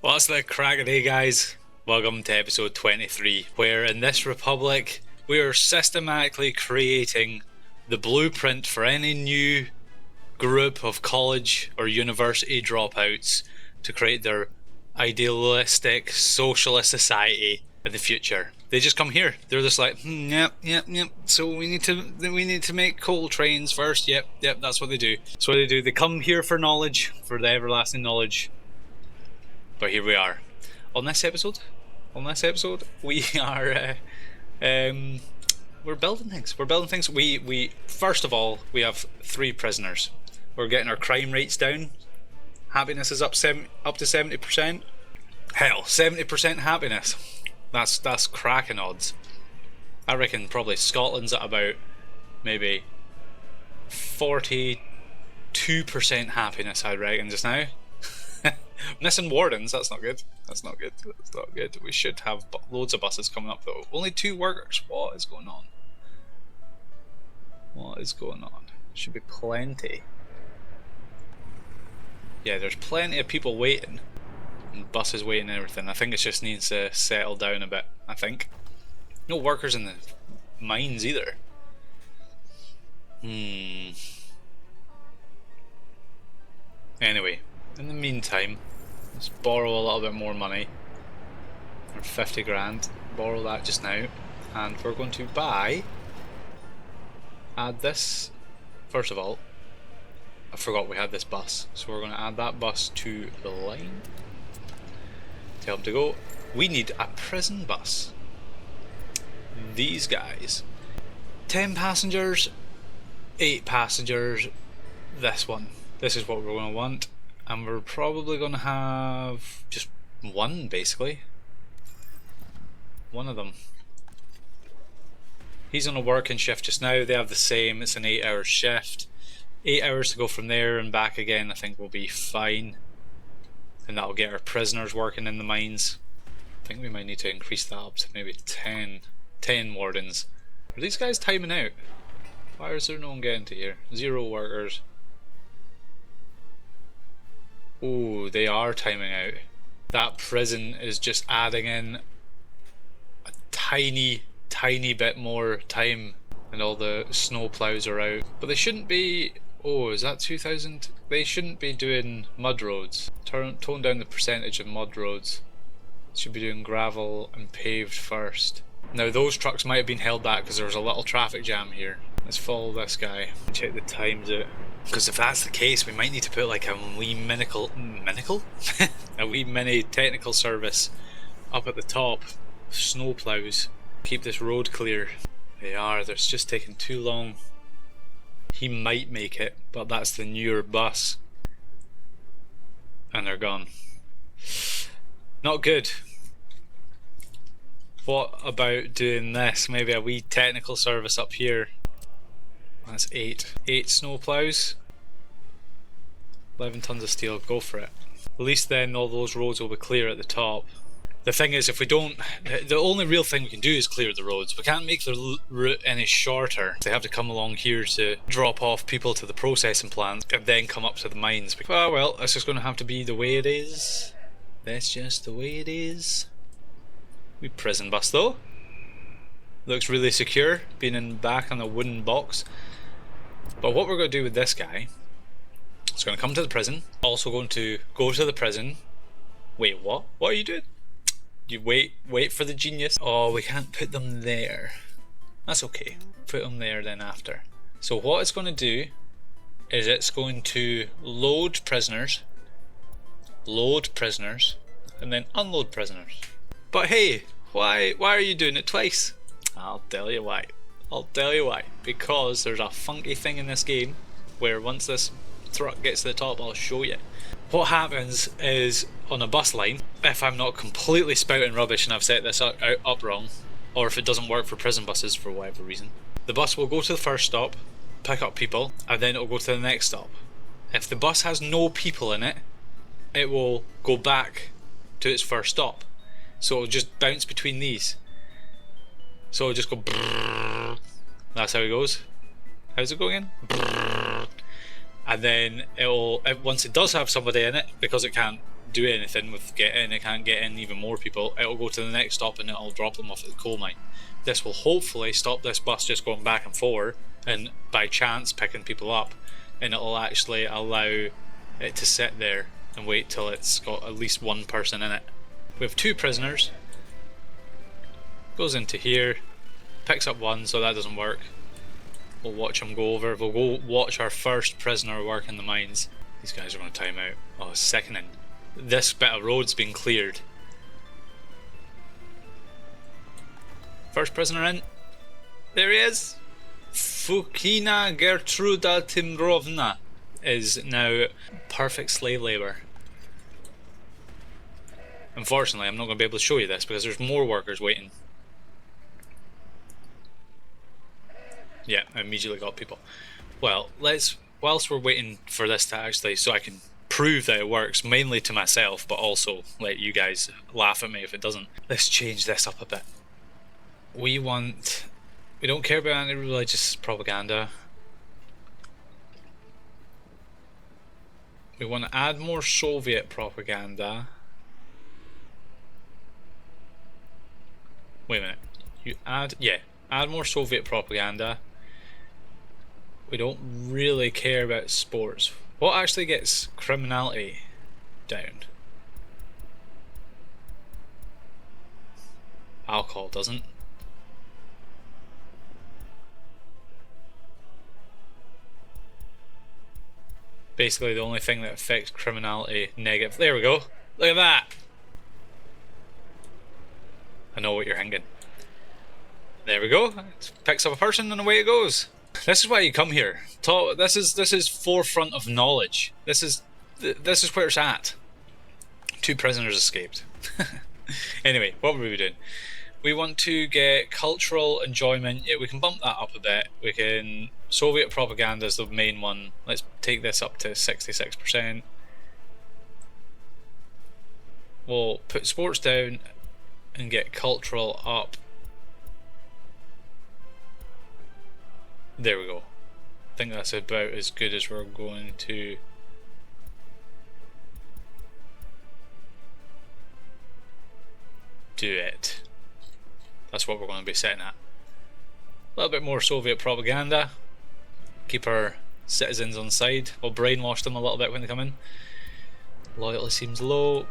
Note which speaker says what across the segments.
Speaker 1: What's the crack of day, guys? Welcome to episode 23, where in this republic we are systematically creating the blueprint for any new group of college or university dropouts to create their idealistic socialist society in the future. They just come here. They're just like, yep. So we need to make coal trains first. Yep. That's what they do. That's what they do. They come here for knowledge, for the everlasting knowledge. But here we are. On this episode, we are we're building things. We first of all, we have 3 prisoners. We're getting our crime rates down. Happiness is up to 70%. Hell, 70% happiness. That's cracking odds. I reckon probably Scotland's at about maybe 42% happiness, I reckon, just now. Missing wardens, that's not good. We should have loads of buses coming up though. Only 2 workers. What is going on? Should be plenty. Yeah, there's plenty of people waiting. And buses waiting and everything. I think it just needs to settle down a bit, I think. No workers in the mines either. Anyway, in the meantime, let's borrow a little bit more money. Or 50 grand. Borrow that just now. And we're going to add this. First of all, I forgot we had this bus. So we're going to add that bus to the line. Tell them to go. We need a prison bus. These guys. 10 passengers. 8 passengers. This one. This is what we're going to want. And we're probably going to have just one, basically. One of them. He's on a working shift just now. They have the same. It's an 8-hour shift. 8 hours to go from there and back again, I think will be fine. And that'll get our prisoners working in the mines. I think we might need to increase that up to maybe 10 wardens. Are these guys timing out? Why is there no one getting to here? 0 workers. Oh, they are timing out. That prison is just adding in a tiny bit more time, and all the snow plows are out. But they shouldn't be. Oh, is that 2,000? They shouldn't be doing mud roads. Tone down the percentage of mud roads. Should be doing gravel and paved first. Now those trucks might have been held back because there was a little traffic jam here. Let's follow this guy and check the times out. Because if that's the case, we might need to put like a wee a wee mini technical service up at the top. Snow plows. Keep this road clear. They are. It's just taking too long. He might make it, but that's the newer bus. And they're gone. Not good. What about doing this? Maybe a wee technical service up here. That's 8 snow plows. 11 tons of steel, go for it. At least then all those roads will be clear at the top. The thing is, if we don't, the only real thing we can do is clear the roads. We can't make the route any shorter. They have to come along here to drop off people to the processing plant and then come up to the mines. Oh well, that's just going to have to be the way it is. That's just the way it is. We prison bus though. Looks really secure, being in back on a wooden box. But what we're going to do with this guy is going to come to the prison. Also going to go to the prison. Wait, what? What are you doing? You wait for the genius. Oh, we can't put them there. That's okay. Put them there then after. So what it's going to do is it's going to load prisoners, and then unload prisoners. But hey, why are you doing it twice? I'll tell you why. Because there's a funky thing in this game where once this truck gets to the top, I'll show you. What happens is, on a bus line, if I'm not completely spouting rubbish and I've set this up wrong, or if it doesn't work for prison buses for whatever reason, the bus will go to the first stop, pick up people, and then it'll go to the next stop. If the bus has no people in it, it will go back to its first stop. So it'll just bounce between these. So it'll just go brrrr. That's how it goes. How's it going again? And then once it does have somebody in it, because it can't do anything with get in, it can't get in even more people, it'll go to the next stop and it'll drop them off at the coal mine. This will hopefully stop this bus just going back and forward and by chance picking people up, and it'll actually allow it to sit there and wait till it's got at least one person in it. We have 2 prisoners. Goes into here, picks up one, so that doesn't work. We'll watch him go over. We'll go watch our first prisoner work in the mines. These guys are going to time out. Oh, second in. This bit of road's been cleared. First prisoner in. There he is. Fukina Gertruda Timrovna is now perfect slave labour. Unfortunately, I'm not going to be able to show you this because there's more workers waiting. Yeah, I immediately got people. Well, whilst we're waiting for this to actually, so I can prove that it works, mainly to myself, but also let you guys laugh at me if it doesn't. Let's change this up a bit. We don't care about anti-religious propaganda. We want to add more Soviet propaganda. Wait a minute. Add more Soviet propaganda. We don't really care about sports. What actually gets criminality down? Alcohol doesn't. Basically the only thing that affects criminality negative. There we go. Look at that. I know what you're thinking. There we go. It picks up a person and away it goes. This is why you come here. This is forefront of knowledge. This is where it's at. 2 prisoners escaped. Anyway, what were we doing? We want to get cultural enjoyment. Yeah, we can bump that up a bit. We can. Soviet propaganda is the main one. Let's take this up to 66%. We'll put sports down and get cultural up. There we go. I think that's about as good as we're going to. Do it. That's what we're going to be setting at. A little bit more Soviet propaganda. Keep our citizens on side. We'll brainwash them a little bit when they come in. Loyalty seems low.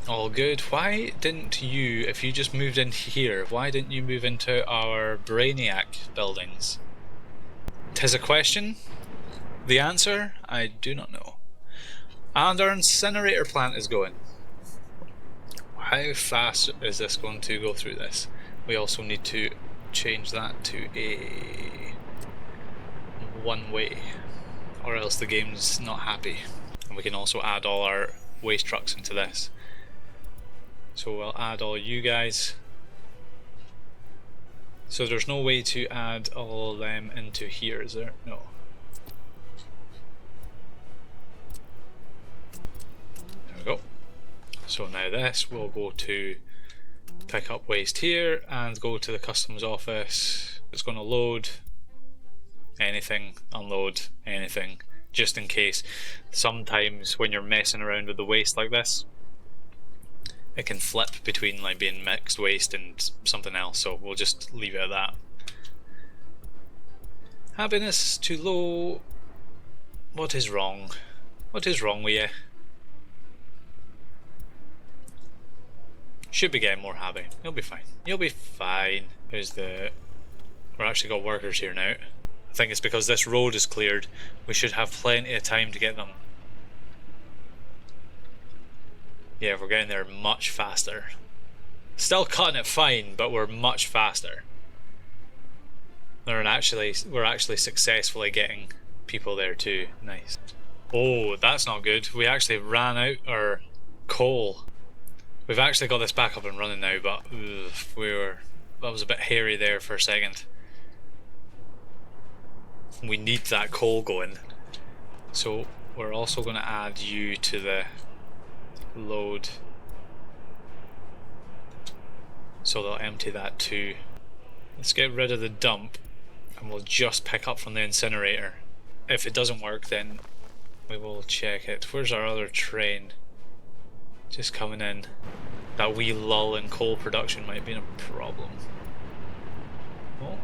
Speaker 1: All good. Why didn't you, if you just moved in here, why didn't you move into our Brainiac buildings? 'Tis a question. The answer, I do not know. And our incinerator plant is going. How fast is this going to go through this? We also need to change that to a one-way, or else the game's not happy. And we can also add all our waste trucks into this. So we'll add all you guys. So there's no way to add all of them into here, is there? No. There we go. So now this will go to pick up waste here and go to the customs office. It's going to load anything, unload anything, just in case. Sometimes when you're messing around with the waste like this, it can flip between like being mixed waste and something else, so we'll just leave it at that. Happiness too low. What is wrong? What is wrong with you? Should be getting more happy. You'll be fine. You'll be fine. We're actually got workers here now. I think it's because this road is cleared. We should have plenty of time to get them. Yeah, we're getting there much faster. Still cutting it fine, but we're much faster. We're actually successfully getting people there too. Nice. Oh, that's not good. We actually ran out our coal. We've actually got this back up and running now, but that was a bit hairy there for a second. We need that coal going. So we're also going to add you to the load, so they'll empty that too. Let's get rid of the dump and we'll just pick up from the incinerator. If it doesn't work, then we will check it. Where's our other train? just coming in. That wee lull in coal production might be a problem. Oh.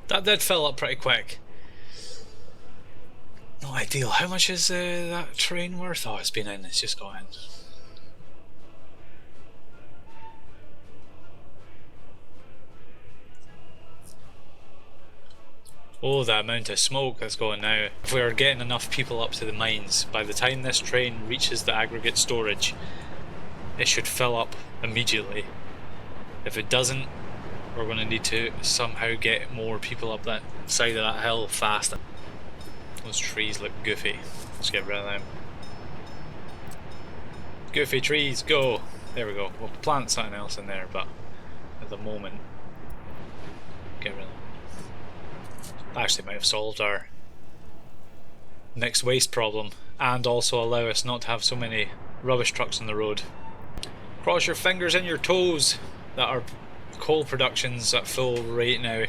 Speaker 1: That did fill up pretty quick. Not ideal. How much is that train worth? Oh, it's been in. It's just got in. Oh, the amount of smoke that's going now. If we are getting enough people up to the mines, by the time this train reaches the aggregate storage, it should fill up immediately. If it doesn't, we're going to need to somehow get more people up that side of that hill faster. Those trees look goofy. Let's get rid of them. Goofy trees, go! There we go. We'll plant something else in there, but at the moment, get rid of them. Actually might have solved our mixed waste problem and also allow us not to have so many rubbish trucks on the road. Cross your fingers and your toes that our coal production's at full rate now.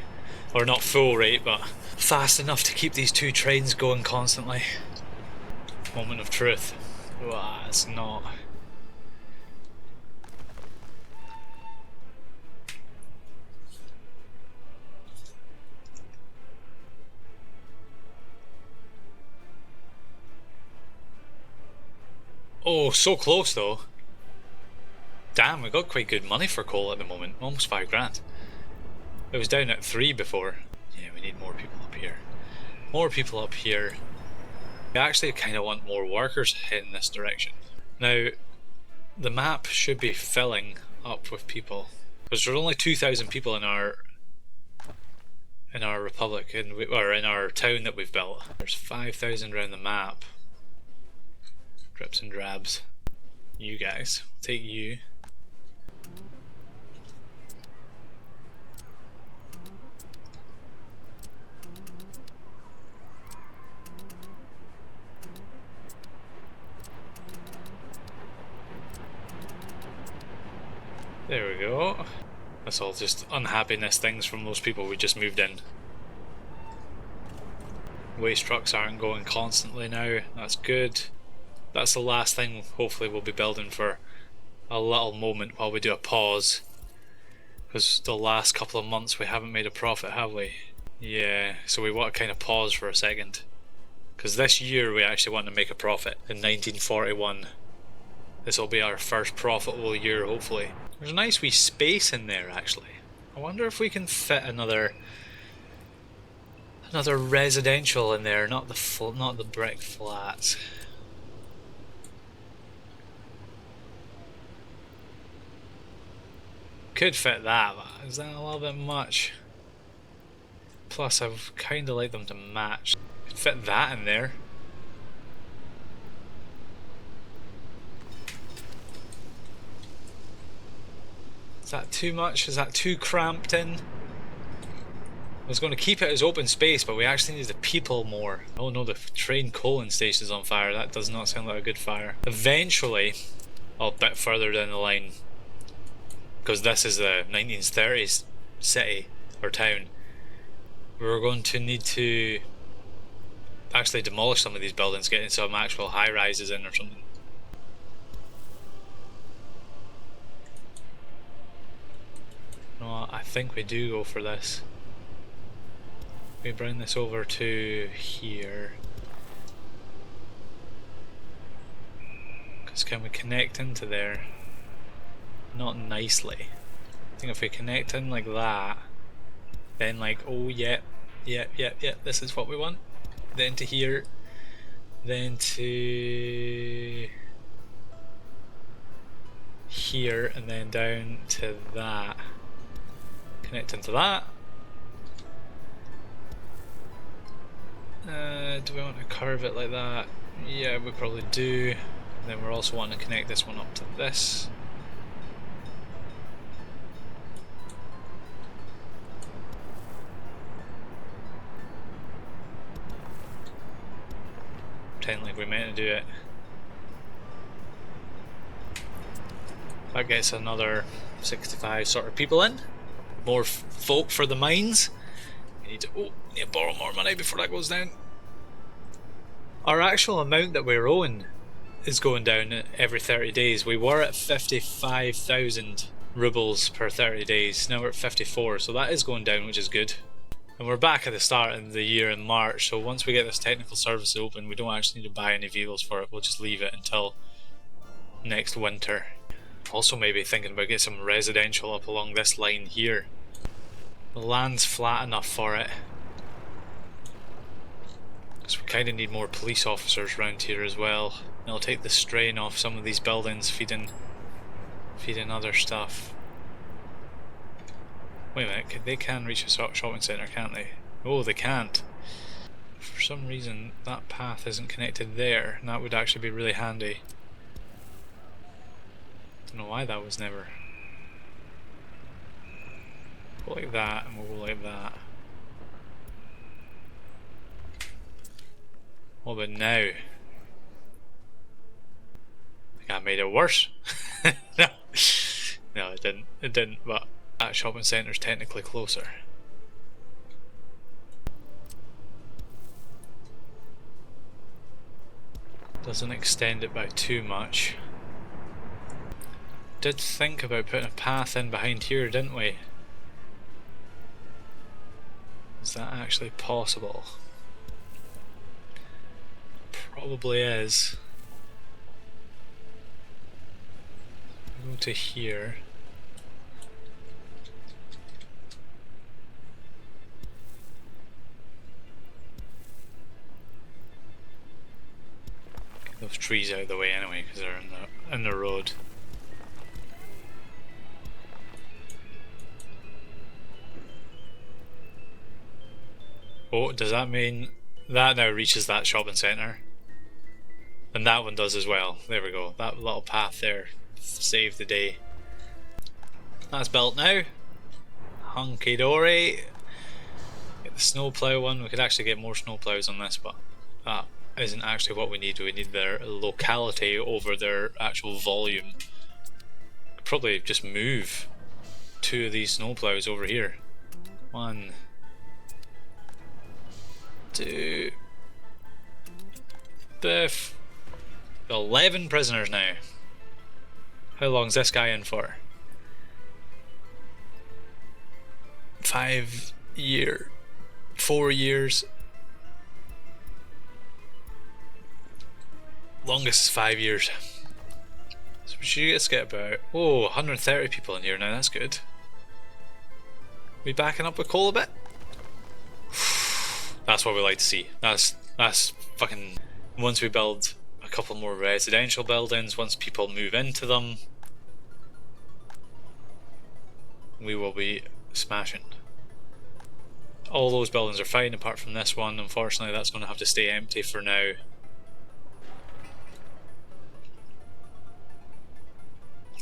Speaker 1: Or not full rate, but fast enough to keep these two trains going constantly. Moment of truth. Wow, it's not. Oh, so close though. Damn, we got quite good money for coal at the moment. Almost 5 grand. It was down at 3 before. Yeah, we need more people up here. More people up here. We actually kind of want more workers heading this direction. Now, the map should be filling up with people. Because there's only 2,000 people in our republic, or in our town that we've built. There's 5,000 around the map. Drips and drabs. You guys. I'll take you. There we go. That's all just unhappiness things from those people we just moved in. Waste trucks aren't going constantly now. That's good. That's the last thing hopefully we'll be building for a little moment while we do a pause. Because the last couple of months we haven't made a profit, have we? Yeah, so we want to kind of pause for a second. Because this year we actually want to make a profit in 1941. This will be our first profitable year, hopefully. There's a nice wee space in there, actually. I wonder if we can fit another residential in there, not the brick flats. Could fit that, but is that a little bit much? Plus, I would kind of like them to match. Could fit that in there. Is that too much? Is that too cramped in? I was going to keep it as open space, but we actually need the people more. Oh no, the train coaling station's on fire. That does not sound like a good fire. Eventually, a bit further down the line, because this is the 1930s city or town, we're going to need to actually demolish some of these buildings, getting some actual high rises in or something. No, I think we do go for this. We bring this over to here. Because can we connect into there? Not nicely. I think if we connect in like that, then like, oh yeah, this is what we want. Then to here, then to here, and then down to that. Connect into that. Do we want to curve it like that? Yeah, we probably do. And then we're also wanting to connect this one up to this. Pretend like we meant to do it. That gets another 65 sort of people in. More folk for the mines. We need to borrow more money before that goes down. Our actual amount that we're owing is going down every 30 days. We were at 55,000 rubles per 30 days. Now we're at 54, so that is going down, which is good. And we're back at the start of the year in March, so once we get this technical service open, we don't actually need to buy any vehicles for it. We'll just leave it until next winter. Also maybe thinking about getting some residential up along this line here. The land's flat enough for it. Because we kind of need more police officers around here as well. It'll take the strain off some of these buildings feeding other stuff. Wait a minute, they can reach a shopping centre, can't they? Oh, they can't. For some reason that path isn't connected there, and that would actually be really handy. Don't know why that was never. Go like that, and we'll go like that. What about now? I think I made it worse. No, it didn't. It didn't, but that shopping centre's technically closer. Doesn't extend it by too much. Did think about putting a path in behind here, didn't we? Is that actually possible? Probably is. Go to here. Get those trees out of the way anyway, because they're in the road. Oh, does that mean that now reaches that shopping centre? And that one does as well. There we go. That little path there saved the day. That's built now. Hunky dory. Get the snowplow one. We could actually get more snowplows on this, but that isn't actually what we need. We need their locality over their actual volume. Could probably just move 2 of these snowplows over here. 1, 2. 11 prisoners now. How long's this guy in for? 5 years. 4 years. Longest is 5 years. So we should just get about 130 people in here now. That's good. We backing up with coal a bit? That's what we like to see. That's fucking. Once we build a couple more residential buildings, once people move into them, we will be smashing. All those buildings are fine apart from this one. Unfortunately, that's going to have to stay empty for now.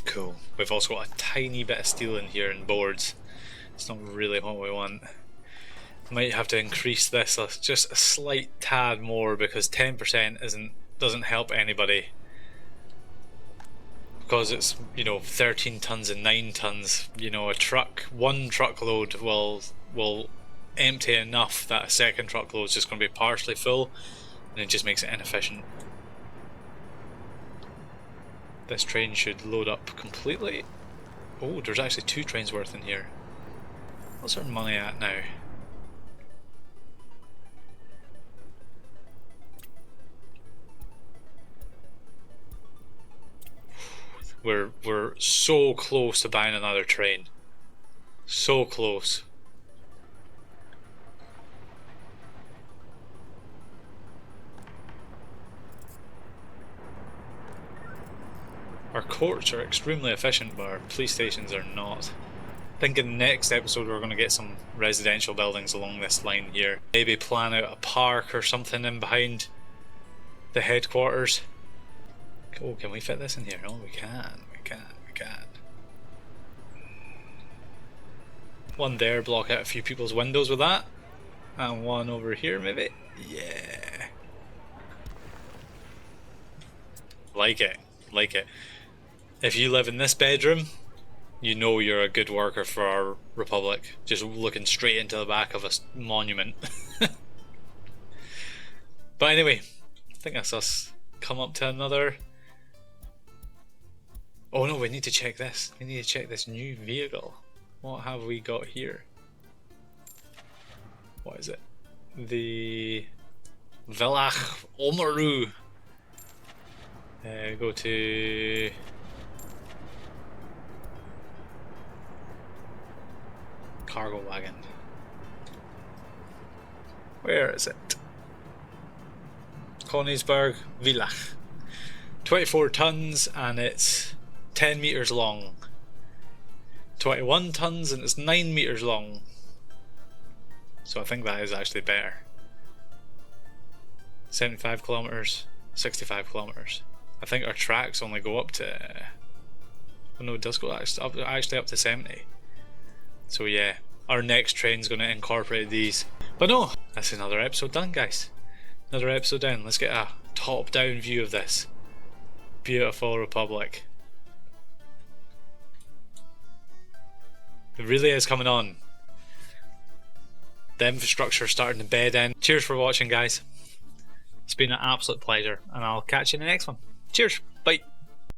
Speaker 1: Cool. We've also got a tiny bit of steel in here and boards. It's not really what we want. Might have to increase this just a slight tad more because 10% doesn't help anybody. Because it's, 13 tons and 9 tons, one truckload will empty enough that a second truckload is just going to be partially full, and it just makes it inefficient. This train should load up completely. Oh, there's actually 2 trains worth in here. What's our money at now? We're so close to buying another train. So close. Our courts are extremely efficient, but our police stations are not. I think in the next episode we're going to get some residential buildings along this line here. Maybe plan out a park or something in behind the headquarters. Oh, can we fit this in here? Oh, we can. One there, block out a few people's windows with that. And one over here, maybe? Yeah. Like it. If you live in this bedroom, you know you're a good worker for our republic. Just looking straight into the back of a monument. But anyway, I think that's us come up to another Oh no, we need to check this. We need to check this new vehicle. What have we got here? What is it? The Villach Omaru. Go to cargo wagon. Where is it? Königsberg Villach. 24 tons and it's 10 meters long. 21 tons and it's 9 meters long. So I think that is actually better. 75 kilometers, 65 kilometers. I think our tracks only go up to. Oh no, it does go actually up to 70. So yeah, our next train's going to incorporate these. But no, that's another episode done, guys. Another episode down. Let's get a top-down view of this beautiful republic. It really is coming on. The infrastructure starting to bed in. Cheers for watching, guys. It's been an absolute pleasure, and I'll catch you in the next one. Cheers. Bye.